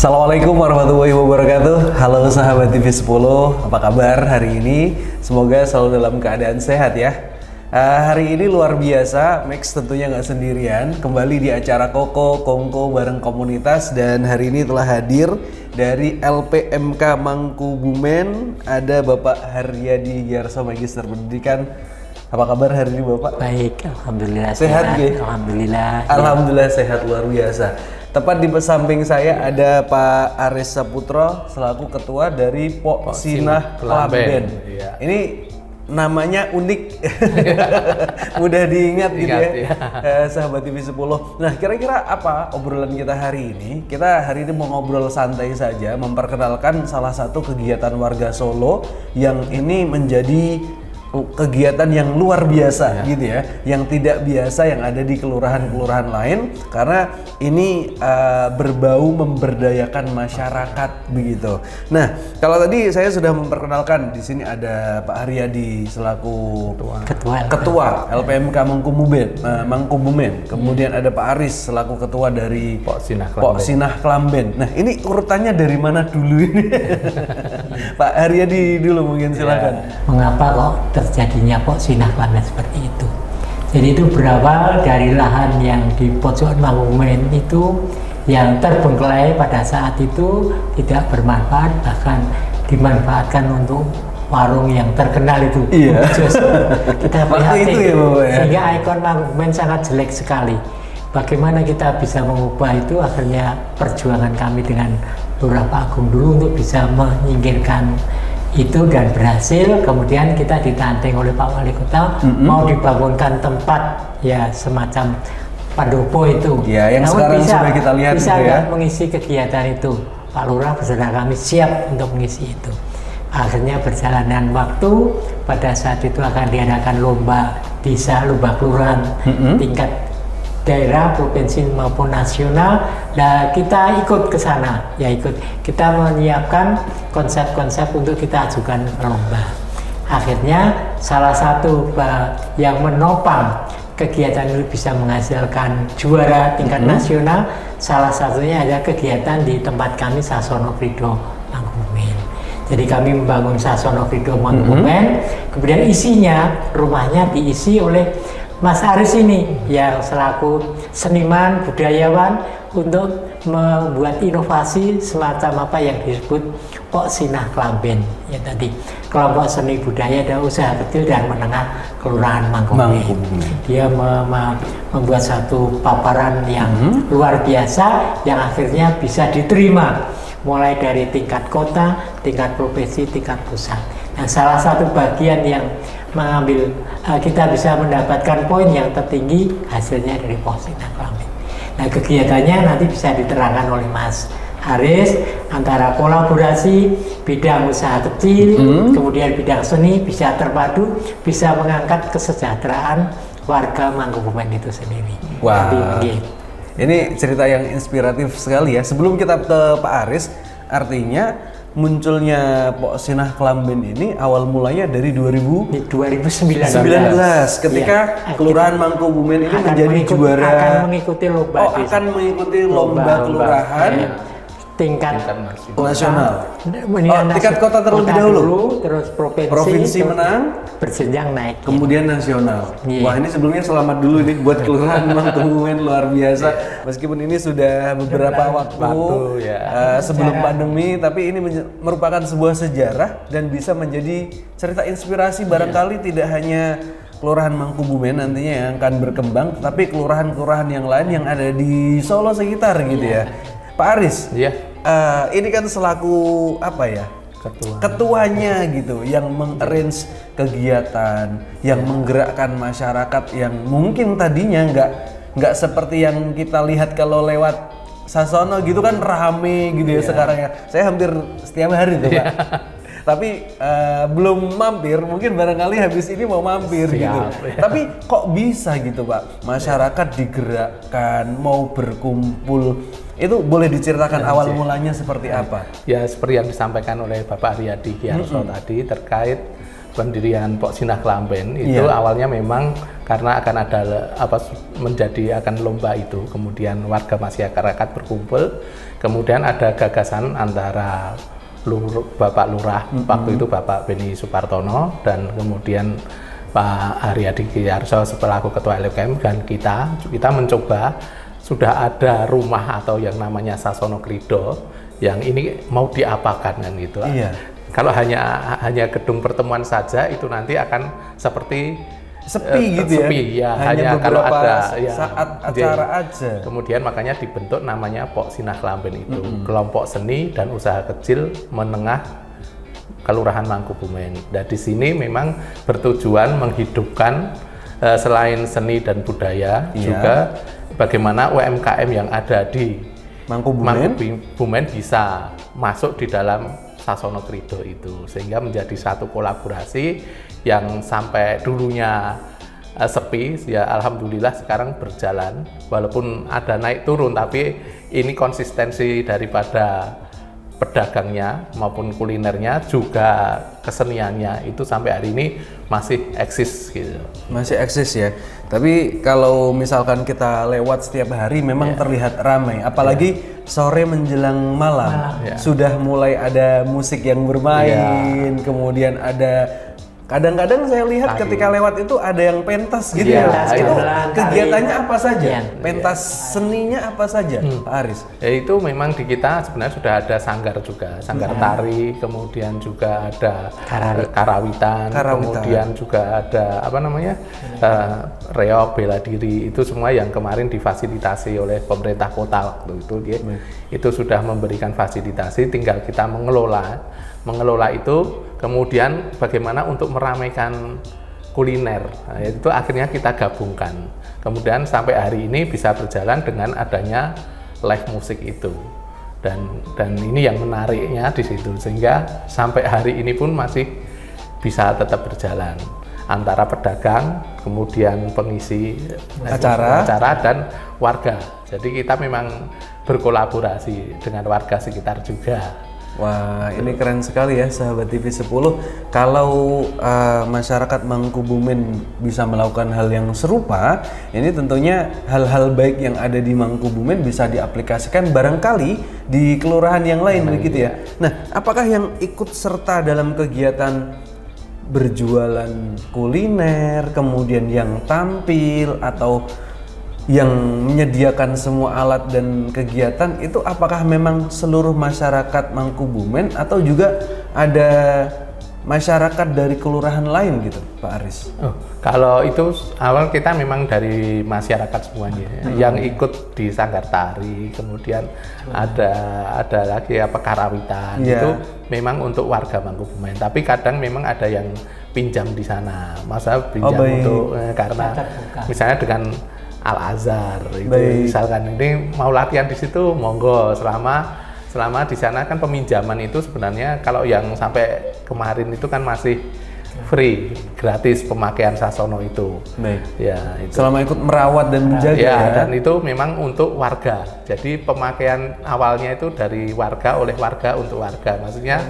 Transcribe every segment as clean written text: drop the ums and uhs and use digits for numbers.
Assalamualaikum warahmatullahi wabarakatuh. Halo sahabat TV 10, apa kabar hari ini? Semoga selalu dalam keadaan sehat ya. Hari ini luar biasa, Max tentunya nggak sendirian. Kembali di acara Koko Kongko bareng komunitas, dan hari ini telah hadir dari LPMK Mangkubumen. Ada Bapak Haryadi Gyarso, Magister Pendidikan. Apa kabar hari ini Bapak? Baik, alhamdulillah sehat. Alhamdulillah. Alhamdulillah sehat, luar biasa. Tepat di samping saya ada Pak Aris Saputro selaku ketua dari Poksinah Klamben. Iya. Ini namanya unik, mudah diingat gitu ya, sahabat TV 10. Nah, kira-kira apa obrolan kita hari ini? Kita hari ini mau ngobrol santai saja, memperkenalkan salah satu kegiatan warga Solo yang ini menjadi kegiatan yang luar biasa gitu ya, yang tidak biasa yang ada di kelurahan-kelurahan lain, karena ini berbau memberdayakan masyarakat begitu. Nah, kalau tadi saya sudah memperkenalkan, di sini ada Pak Haryadi selaku ketua LPMK Mangkubumen, kemudian ada Pak Aris selaku ketua dari Poksinah Klamben. Nah, ini urutannya dari mana dulu ini? Pak Haryadi dulu mungkin, silakan. Mengapa kok terjadinya Poksinah Klamben seperti itu? Jadi itu berawal dari lahan yang di pojokan Mangkubumen itu yang terbengkelai pada saat itu tidak bermanfaat, bahkan dimanfaatkan untuk warung yang terkenal itu. Iya. Kita waktu itu ya Bapak ya. Sehingga ikon Mangkubumen sangat jelek sekali. Bagaimana kita bisa mengubah itu? Akhirnya perjuangan kami dengan Lurah Pak Agung dulu untuk bisa menyingkirkan itu, dan berhasil. Kemudian kita ditanteng oleh Pak Wali Kota, mau dibangunkan tempat ya semacam Pandopo itu. Ya, yang namun sekarang sudah kita lihat bisa itu ya. mengisi kegiatan itu. Pak Lurah beserta kami siap untuk mengisi itu. Akhirnya berjalanan waktu, pada saat itu akan diadakan lomba desa, lomba kelurahan tingkat daerah, provinsi maupun nasional. Nah, kita ikut ke sana, ya ikut. Kita menyiapkan konsep-konsep untuk kita ajukan ke lomba. Akhirnya salah satu yang menopang kegiatan ini bisa menghasilkan juara tingkat nasional, salah satunya ada kegiatan di tempat kami, Sasono Frido Mangkubumen. Jadi kami membangun Sasono Frido Mangkubumen, kemudian isinya, rumahnya diisi oleh Mas Aris ini yang selaku seniman budayawan untuk membuat inovasi semacam apa yang disebut Poksinah Klamben ya tadi, kelompok seni budaya dan usaha kecil dan menengah Kelurahan Mangkubumen. Dia membuat satu paparan yang luar biasa yang akhirnya bisa diterima mulai dari tingkat kota, tingkat provinsi, tingkat pusat. Nah, salah satu bagian yang mengambil kita bisa mendapatkan poin yang tertinggi hasilnya dari Poksinah Klamben. Nah, kegiatannya nanti bisa diterangkan oleh Mas Haris, antara kolaborasi bidang usaha kecil, kemudian bidang seni bisa terpadu, bisa mengangkat kesejahteraan warga Mangkubumen itu sendiri. Wah, ini cerita yang inspiratif sekali ya. Sebelum kita ke Pak Aris, artinya munculnya Poksinah Klamben ini awal mulanya dari 2019 ketika Kelurahan Mangkubumen ini menjadi juara, akan mengikuti lomba akan mengikuti lomba kelurahan tingkat nasional. Tingkat kota terlebih dahulu, terus provinsi menang, berjenjang naik, kemudian nasional. Wah, ini sebelumnya selamat dulu nih buat Kelurahan Mangkubumen, luar biasa. Meskipun ini sudah beberapa waktu sebelum pandemi, tapi ini merupakan sebuah sejarah dan bisa menjadi cerita inspirasi barangkali tidak hanya Kelurahan Mangkubumen nantinya yang akan berkembang, tapi kelurahan-kelurahan yang lain yang ada di Solo sekitar gitu ya. Pak Aris, ini kan selaku apa ya, ketuanya gitu, yang mengarrange kegiatan, yang menggerakkan masyarakat yang mungkin tadinya nggak seperti yang kita lihat kalau lewat Sasono gitu kan rame gitu ya sekarang ya. Saya hampir setiap hari tuh Pak. Tapi belum mampir, mungkin barangkali habis ini mau mampir gitu. Tapi kok bisa gitu Pak, masyarakat digerakkan mau berkumpul, itu boleh diceritakan awal mulanya seperti apa? Ya, seperti yang disampaikan oleh Bapak Haryadi Gyarso tadi terkait pendirian Pok Sinah Klamben itu awalnya memang karena akan ada akan lomba itu, kemudian warga masyarakat berkumpul, kemudian ada gagasan antara Bapak Lurah waktu itu Bapak Beni Supartono dan kemudian Pak Haryadi Kiyarso selaku Ketua LKM dan kita mencoba sudah ada rumah atau yang namanya Sasono Krido yang ini mau diapakan kan gitu. Kalau hanya gedung pertemuan saja itu nanti akan seperti sepi gitu ya. Hanya kalau ada saat acara aja. Kemudian makanya dibentuk namanya Pok Sinah Klamben itu, kelompok seni dan usaha kecil menengah Kelurahan Mangkubumen. Dan di sini memang bertujuan menghidupkan selain seni dan budaya juga bagaimana UMKM yang ada di Mangkubumen bisa masuk di dalam Sasono Krido itu, sehingga menjadi satu kolaborasi yang sampai dulunya sepi ya alhamdulillah sekarang berjalan, walaupun ada naik turun tapi ini konsistensi daripada pedagangnya maupun kulinernya juga keseniannya itu sampai hari ini masih eksis gitu. Masih eksis ya. Tapi kalau misalkan kita lewat setiap hari memang terlihat ramai, apalagi sore menjelang malam. Sudah mulai ada musik yang bermain, kemudian ada kadang-kadang saya lihat ketika lewat itu ada yang pentas gitu itu kegiatannya apa saja? Pentas seninya apa saja, Pak Aris? Ya itu memang di kita sebenarnya sudah ada sanggar juga, sanggar tari, kemudian juga ada karawitan, kemudian juga ada reog, bela diri, itu semua yang kemarin difasilitasi oleh pemerintah kota waktu itu itu sudah memberikan fasilitasi, tinggal kita mengelola itu, kemudian bagaimana untuk meramaikan kuliner. Nah, itu akhirnya kita gabungkan. Kemudian sampai hari ini bisa berjalan dengan adanya live musik itu. Dan ini yang menariknya di situ, sehingga sampai hari ini pun masih bisa tetap berjalan antara pedagang, kemudian pengisi acara dan warga. Jadi kita memang berkolaborasi dengan warga sekitar juga. Wah, ini keren sekali ya sahabat TV 10. Kalau masyarakat Mangkubumen bisa melakukan hal yang serupa, ini tentunya hal-hal baik yang ada di Mangkubumen bisa diaplikasikan barangkali di kelurahan yang lain begitu ya. Nah, apakah yang ikut serta dalam kegiatan berjualan kuliner, kemudian yang tampil atau yang menyediakan semua alat dan kegiatan itu apakah memang seluruh masyarakat Mangkubumen atau juga ada masyarakat dari kelurahan lain gitu, Pak Aris? Kalau itu awal kita memang dari masyarakat semuanya yang ikut di sanggar tari, kemudian ada lagi karawitan itu memang untuk warga Mangkubumen. Tapi kadang memang ada yang pinjam di sana, untuk karena misalnya dengan Al-Azhar itu misalkan ini mau latihan di situ monggo, selama di sana kan peminjaman itu sebenarnya kalau yang sampai kemarin itu kan masih free, gratis pemakaian Sasono itu. Ya, itu. Selama ikut merawat dan menjaga dan itu memang untuk warga. Jadi pemakaian awalnya itu dari warga oleh warga untuk warga. Maksudnya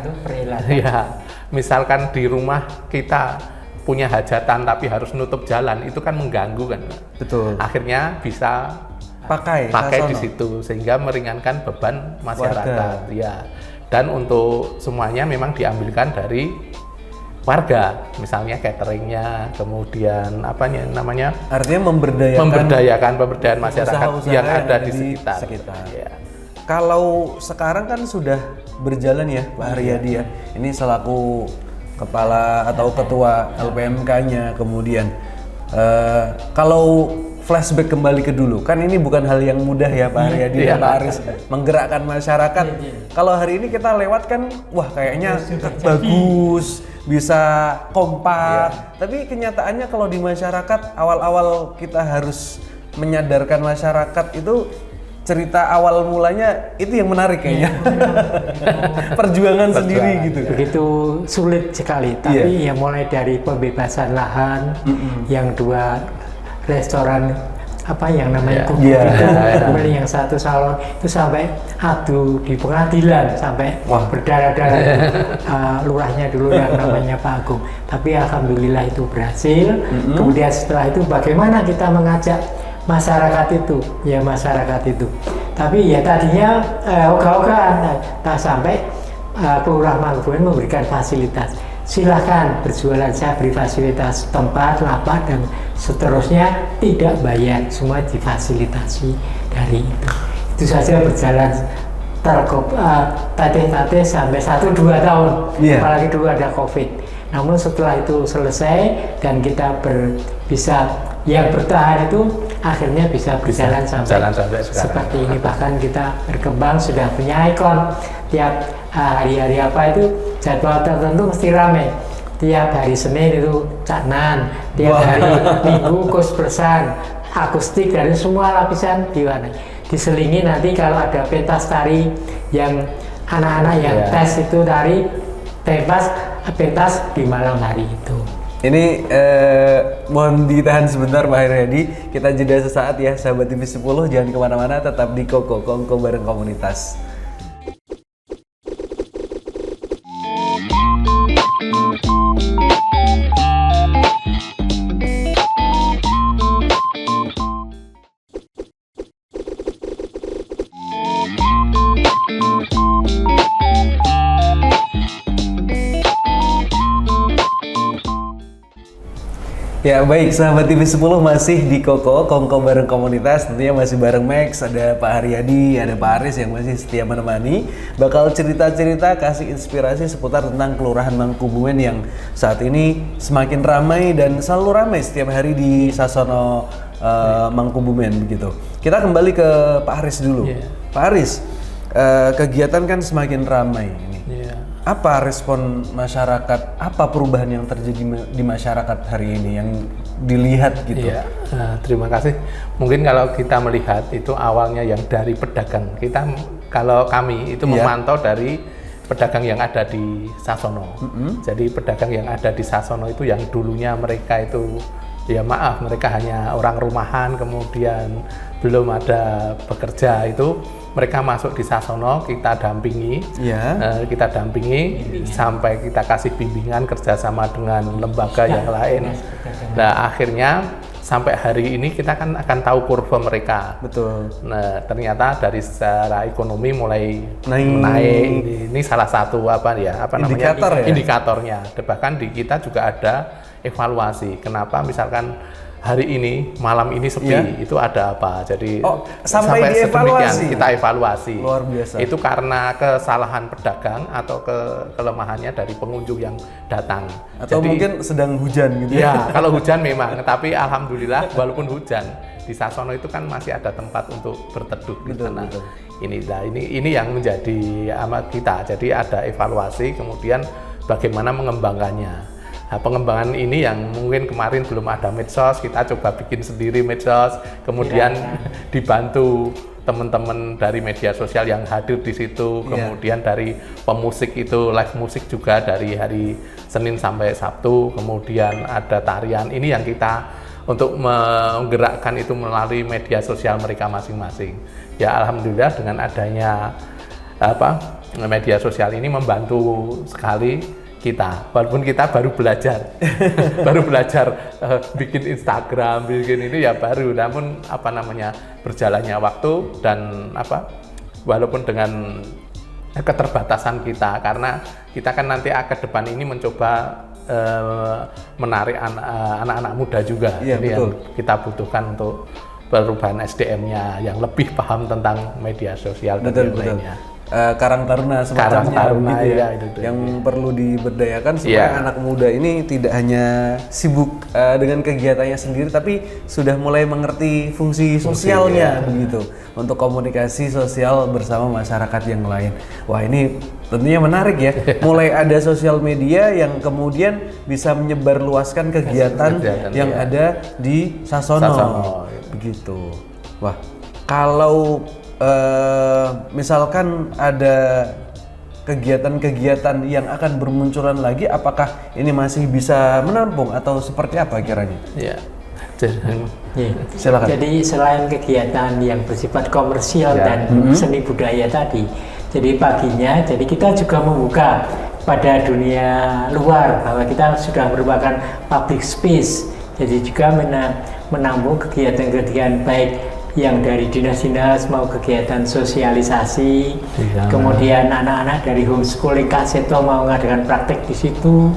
misalkan di rumah kita punya hajatan tapi harus nutup jalan, itu kan mengganggu kan. Betul. Akhirnya bisa pakai di situ sehingga meringankan beban masyarakat. Ya. Dan untuk semuanya memang diambilkan dari warga, misalnya cateringnya, kemudian artinya memberdayakan masyarakat yang ada di sekitar. Ya. Kalau sekarang kan sudah berjalan ya Pak Haryadi ya, ini selaku kepala atau ketua LPMK-nya, kemudian kalau flashback kembali ke dulu, kan ini bukan hal yang mudah ya Pak Haryadi dan Pak Aris menggerakkan masyarakat. Kalau hari ini kita lewat kan, wah kayaknya bagus, bisa kompak, tapi kenyataannya kalau di masyarakat awal-awal kita harus menyadarkan masyarakat itu cerita awal mulanya itu yang menarik kayaknya. Perjuangan sendiri gitu. Begitu sulit sekali, tapi ya mulai dari pembebasan lahan, yang dua restoran apa yang namanya kubu Iya. itu, kemudian yang satu salon itu sampai adu di pengadilan sampai berdarah-darah. Lurahnya dulu yang namanya Pak Agung, tapi alhamdulillah itu berhasil. Kemudian setelah itu bagaimana kita mengajak masyarakat itu, ya masyarakat itu. Tapi ya tadinya ogah-ogahan, tak sampai Kelurahan Mangkubumen memberikan fasilitas. Silahkan berjualan, saya beri fasilitas tempat, lapak, dan seterusnya tidak bayar, semua difasilitasi dari itu. Itu saja berjalan tatih-tatih sampai 1-2 tahun, apalagi dulu ada COVID. Namun setelah itu selesai dan kita bisa yang bertahan itu akhirnya bisa berjalan sampai seperti ini. Bahkan kita berkembang, sudah punya ikon. Tiap hari-hari apa itu jadwal tertentu mesti ramai. Tiap hari Senin itu Cak Nan, tiap hari Minggu Kus Bersan, akustik dari semua lapisan diselingi. Nanti kalau ada pentas tari yang anak-anak yang tes itu tari pentas di malam hari itu. Ini mohon ditahan sebentar Pak Haryadi, kita jeda sesaat ya sahabat TV 10, jangan kemana-mana, tetap di Kongko bareng komunitas. Ya baik, sahabat TV 10 masih di Kongko bareng komunitas. Tentunya masih bareng Max, ada Pak Haryadi, ada Pak Aris yang masih setia menemani. Bakal cerita-cerita, kasih inspirasi seputar tentang Kelurahan Mangkubumen yang saat ini semakin ramai dan selalu ramai setiap hari di Sasono Mangkubumen begitu. Kita kembali ke Pak Aris dulu. Pak Aris, kegiatan kan semakin ramai ini. Apa respon masyarakat, apa perubahan yang terjadi di masyarakat hari ini yang dilihat gitu? Terima kasih. Mungkin kalau kita melihat itu awalnya yang dari pedagang, kalau kami itu memantau dari pedagang yang ada di Sasono. Jadi pedagang yang ada di Sasono itu yang dulunya mereka itu, ya maaf, mereka hanya orang rumahan, kemudian belum ada bekerja, itu mereka masuk di Sasono, kita dampingi, sampai kita kasih bimbingan kerjasama dengan lembaga yang lain. Nah akhirnya sampai hari ini kita kan akan tahu kurva mereka. Betul. Nah ternyata dari secara ekonomi mulai naik. Ini salah satu indikatornya. Bahkan di kita juga ada evaluasi. Kenapa misalkan hari ini, malam ini sepi, itu ada apa? Jadi sampai dievaluasi. Kita evaluasi. Luar biasa. Itu karena kesalahan pedagang atau kelemahannya dari pengunjung yang datang. Atau jadi, mungkin sedang hujan gitu ya. Kalau hujan memang, tapi alhamdulillah walaupun hujan di Sasono itu kan masih ada tempat untuk berteduh di sana. Ini yang menjadi amat kita. Jadi ada evaluasi, kemudian bagaimana mengembangkannya. Nah, pengembangan ini yang mungkin kemarin belum ada medsos, kita coba bikin sendiri medsos, kemudian dibantu teman-teman dari media sosial yang hadir di situ, kemudian dari pemusik itu live musik juga dari hari Senin sampai Sabtu, kemudian ada tarian. Ini yang kita untuk menggerakkan itu melalui media sosial mereka masing-masing. Ya alhamdulillah dengan adanya media sosial ini membantu sekali kita, walaupun kita baru belajar bikin Instagram, bikin ini ya baru, namun berjalannya waktu dan walaupun dengan keterbatasan kita, karena kita kan nanti ke depan ini mencoba menarik anak-anak muda juga, jadi yang kita butuhkan untuk perubahan SDM-nya yang lebih paham tentang media sosial dan lainnya. Karang Taruna semacamnya gitu ya, yang perlu diberdayakan supaya anak muda ini tidak hanya sibuk dengan kegiatannya sendiri, tapi sudah mulai mengerti fungsi sosialnya begitu, untuk komunikasi sosial bersama masyarakat yang lain. Wah ini tentunya menarik ya, mulai ada sosial media yang kemudian bisa menyebarluaskan kegiatan yang ada di Sasono. Begitu. Wah kalau misalkan ada kegiatan-kegiatan yang akan bermunculan lagi, apakah ini masih bisa menampung atau seperti apa kiranya? Ya, Silakan. Jadi selain kegiatan yang bersifat komersial dan seni budaya tadi, jadi paginya, jadi kita juga membuka pada dunia luar bahwa kita sudah merupakan public space. Jadi juga menampung kegiatan-kegiatan baik yang dari dinas-dinas mau kegiatan sosialisasi, kemudian anak-anak dari homeschooling Kak Seto mau mengadakan praktek di situ,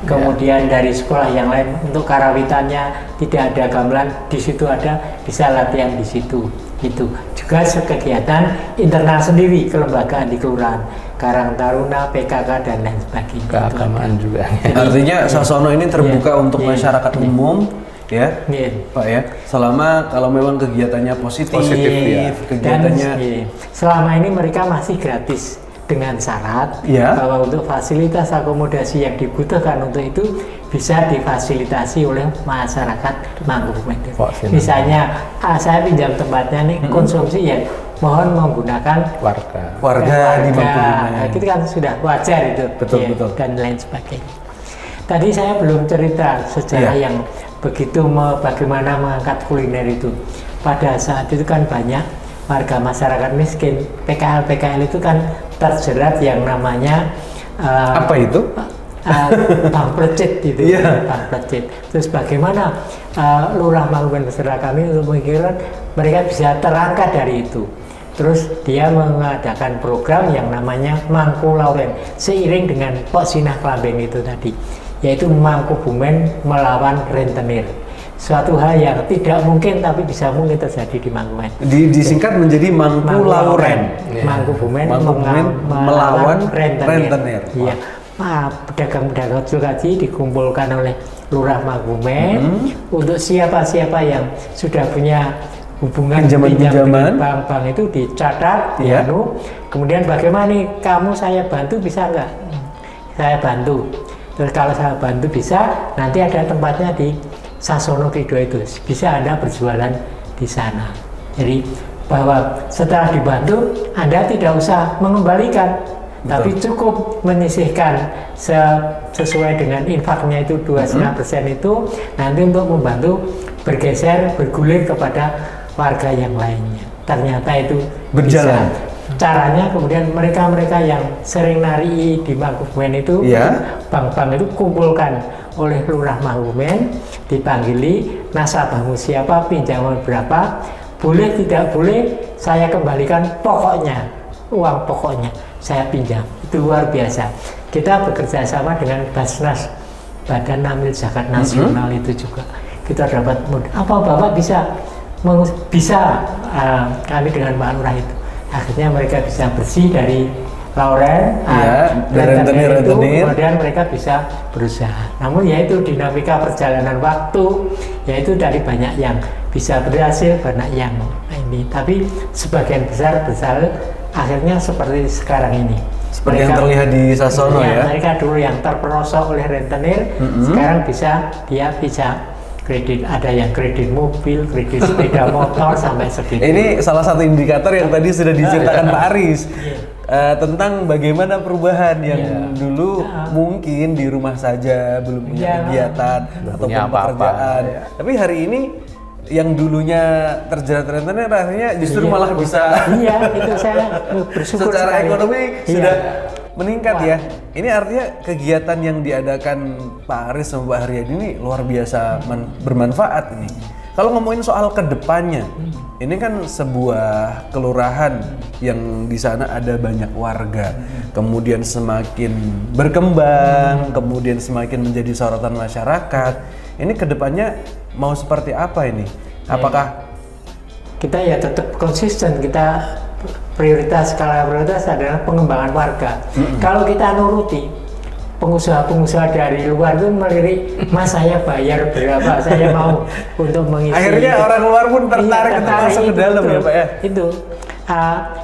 kemudian dari sekolah yang lain untuk karawitannya tidak ada gamelan, di situ ada, bisa latihan di situ. Itu juga kegiatan internal sendiri kelembagaan di kelurahan, Karang Taruna, PKK dan lain sebagainya. Keagamaan juga. Artinya Sasono ini terbuka untuk masyarakat umum, ya, Pak ya. Selama kalau memang kegiatannya positif ya. Kegiatannya. Dan selama ini mereka masih gratis dengan syarat bahwa untuk fasilitas akomodasi yang dibutuhkan untuk itu bisa difasilitasi oleh masyarakat Mangkubumen. Misalnya saya pinjam tempatnya nih konsumsi ya, mohon menggunakan warga di Mangkubumen. Itu kan sudah wajar itu, betul. Dan lain sebagainya. Tadi saya belum cerita sejarah yang begitu bagaimana mengangkat kuliner itu. Pada saat itu kan banyak warga masyarakat miskin, PKL itu kan terjerat yang namanya apa itu? Bang Plecit itu, Bang Plecit. Terus bagaimana Lurah Mangkubumen beserta kami untuk memikirkan mereka bisa terangkat dari itu. Terus dia mengadakan program yang namanya Mangku Lauren seiring dengan Pok Sinah Klamben itu tadi, yaitu Mangkubumen melawan rentenir. Suatu hal yang tidak mungkin tapi bisa mungkin terjadi di Mangkubumen. Disingkat menjadi Mangku Lauren. Mangkubumen melawan rentenir. Iya. Pedagang-pedagang kecil tadi dikumpulkan oleh Lurah Mangkubumen untuk siapa-siapa yang sudah punya hubungan pinjam dengan bank-bank itu dicatat, kemudian bagaimana nih kamu saya bantu bisa nggak? Saya bantu. Terus kalau saya bantu bisa, nanti ada tempatnya di Sasono Kidul itu, bisa Anda berjualan di sana. Jadi bahwa setelah dibantu Anda tidak usah mengembalikan, tapi cukup menyisihkan sesuai dengan infaknya itu 2,5% itu nanti untuk membantu bergulir kepada warga yang lainnya. Ternyata itu berjalan. Bisa. Caranya kemudian mereka-mereka yang sering nari di Mangkubumen itu, bank-bank itu kumpulkan oleh Lurah Mangkubumen, dipanggili nasabahmu siapa, pinjaman berapa, boleh tidak boleh saya kembalikan pokoknya, uang pokoknya saya pinjam. Itu luar biasa. Kita bekerja sama dengan Basnas, Badan Amil Zakat Nasional itu juga. Kita dapat apa Bapak bisa kami dengan Pak Lurah itu. Akhirnya mereka bisa bersih dari lauren, rentenir itu, kemudian mereka bisa berusaha. Namun yaitu dinamika perjalanan waktu, yaitu dari banyak yang bisa berhasil, banyak yang ini. Tapi sebagian besar akhirnya seperti sekarang ini. Seperti yang terlihat di Sasono ya. Mereka dulu yang terperosok oleh rentenir, sekarang dia bisa kredit, ada yang kredit mobil, kredit sepeda motor sampai segitu. Ini salah satu indikator yang tadi sudah diceritakan Pak Aris tentang bagaimana perubahan yang dulu mungkin di rumah saja belum punya kegiatan ataupun pekerjaan. Tapi hari ini yang dulunya terjerat rentenir akhirnya justru malah bisa. Iya, itu saya bersyukur secara ekonomi sudah meningkat ya. Ini artinya kegiatan yang diadakan Pak Aris sama Pak Haryadi ini luar biasa bermanfaat ini. Kalau ngomongin soal kedepannya, ini kan sebuah kelurahan yang di sana ada banyak warga, kemudian semakin berkembang, kemudian semakin menjadi sorotan masyarakat. Ini kedepannya mau seperti apa ini? Apakah kita ya tetap konsisten, kita skala prioritas adalah pengembangan warga. Kalau kita nuruti pengusaha-pengusaha dari luar itu melirik, Mas saya bayar berapa, saya mau untuk mengisi. Akhirnya orang luar pun tertarik untuk masuk ke dalam ya Pak ya?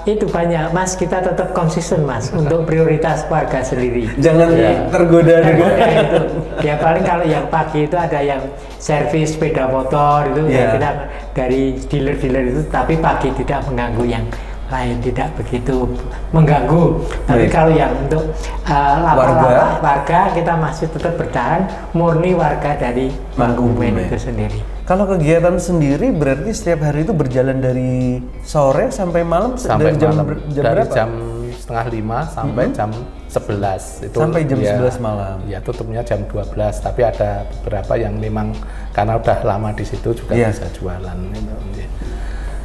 Itu banyak Mas, kita tetap konsisten Mas untuk prioritas warga sendiri. Jangan tergoda dengan itu. Ya paling kalau yang pagi itu ada yang servis sepeda motor itu ya kita dari dealer-dealer itu, tapi pagi tidak mengganggu yang lain, tidak begitu mengganggu. Tapi kalau yang untuk warga kita masih tetap bertahan murni warga dari Mangkubumen itu sendiri. Kalau kegiatan sendiri berarti setiap hari itu berjalan dari sore sampai malam, sampai dari jam, malam. jam Dari berapa? jam 4:30 sampai jam 11 itu Sampai jam ya, 11 malam. Ya tutupnya jam 12, tapi ada beberapa yang memang karena udah lama di situ juga bisa jualan gitu.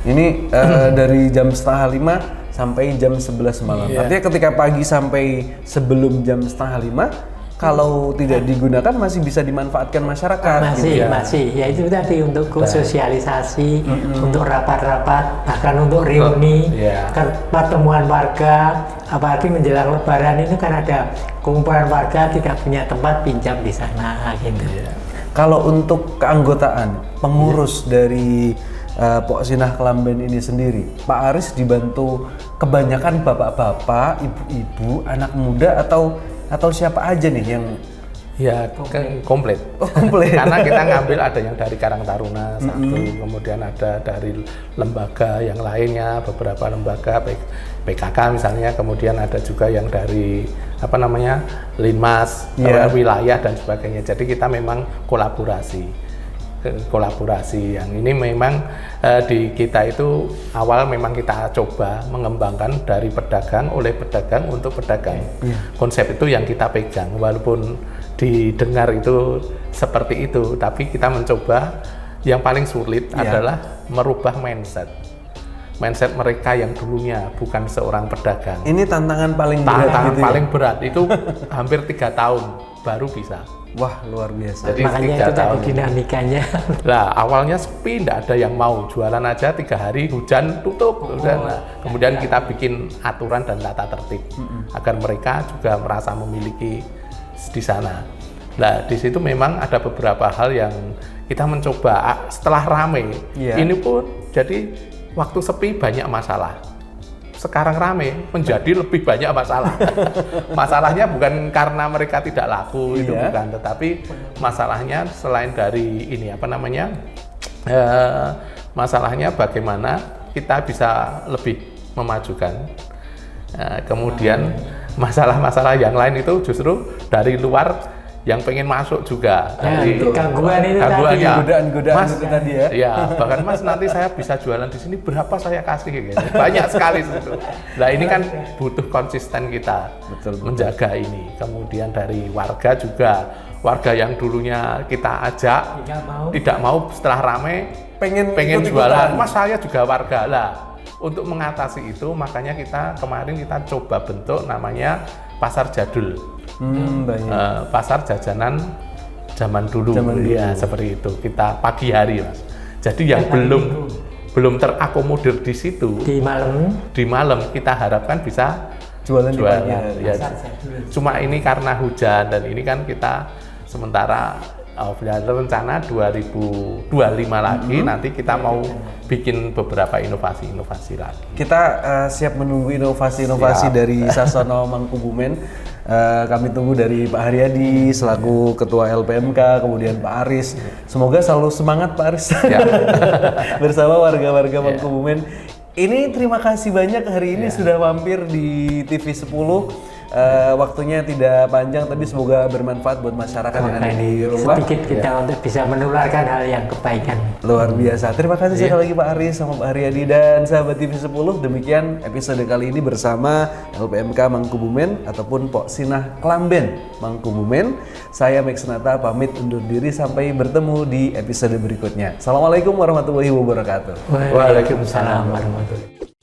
Ini dari jam 4:30 sampai jam 11 malam. Artinya ketika pagi sampai sebelum jam 4:30 kalau tidak digunakan masih bisa dimanfaatkan masyarakat. Masih. Ya itu tadi untuk sosialisasi, untuk rapat-rapat, bahkan untuk reuni, pertemuan warga. Apalagi menjelang Lebaran ini kan ada kumpulan warga tidak punya tempat pinjam di sana gitu. Kalau untuk keanggotaan pengurus dari Pok Sinah Kelamben ini sendiri, Pak Aris dibantu kebanyakan bapak-bapak, ibu-ibu, anak muda atau siapa aja nih yang komplit. Oh, komplit. Karena kita ngambil ada yang dari Karang Taruna satu, kemudian ada dari lembaga yang lainnya, beberapa lembaga PKK misalnya, kemudian ada juga yang dari Linmas, wilayah dan sebagainya. Jadi kita memang kolaborasi yang ini memang di kita itu awal memang kita coba mengembangkan dari pedagang oleh pedagang untuk pedagang. Konsep itu yang kita pegang, walaupun didengar itu seperti itu, tapi kita mencoba yang paling sulit adalah merubah mindset mereka yang dulunya bukan seorang pedagang. Ini tantangan paling berat. Tantangan paling berat itu hampir 3 tahun baru bisa. Wah, luar biasa. Jadi makanya itu tadi dinamikanya. Lah awalnya sepi, tidak ada yang mau, jualan aja 3 hari hujan tutup. Kemudian kita bikin aturan dan tata tertib agar mereka juga merasa memiliki di sana. Nah di situ memang ada beberapa hal yang kita mencoba setelah rame. Ini pun jadi waktu sepi banyak masalah. Sekarang rame menjadi lebih banyak masalah. Masalahnya bukan karena mereka tidak laku, itu bukan, tetapi masalahnya selain dari ini masalahnya bagaimana kita bisa lebih memajukan. Kemudian masalah-masalah yang lain itu justru dari luar yang pengen masuk juga. Gangguan itu godaan-godaan itu tadi ya. Ya, bahkan Mas nanti saya bisa jualan di sini berapa saya kasih gitu. Banyak sekali itu. Nah, ini kan butuh konsisten kita menjaga ini. Kemudian dari warga juga, warga yang dulunya kita ajak tidak mau setelah rame pengen jualan. Mas saya juga warga lah. Untuk mengatasi itu makanya kemarin kita coba bentuk namanya pasar jadul. Pasar jajanan zaman dulu. Seperti itu. Kita pagi hari, Mas. Jadi yang belum terakomodir di situ di malam kita harapkan bisa jualan. Cuma ini karena hujan dan ini kan kita sementara rencana 2025 lagi nanti kita mau bikin beberapa inovasi lagi. Kita siap menunggu inovasi dari Sasono Mangkubumen. Kami tunggu dari Pak Haryadi selaku Ketua LPMK, kemudian Pak Aris. Semoga selalu semangat Pak Aris bersama warga-warga Mangkubumen. Ini terima kasih banyak hari ini sudah mampir di TV 10. Waktunya tidak panjang tapi semoga bermanfaat buat masyarakat yang ada di rumah. Sedikit kita untuk bisa menularkan hal yang kebaikan. Luar biasa. Terima kasih sekali lagi Pak Aris sama Pak Haryadi dan sahabat TV 10. Demikian episode kali ini bersama LPMK Mangkubumen ataupun Pok Sinah Kelamben Mangkubumen. Saya Max Nata pamit undur diri sampai bertemu di episode berikutnya. Assalamualaikum warahmatullahi wabarakatuh. Waalaikumsalam warahmatullahi wabarakatuh.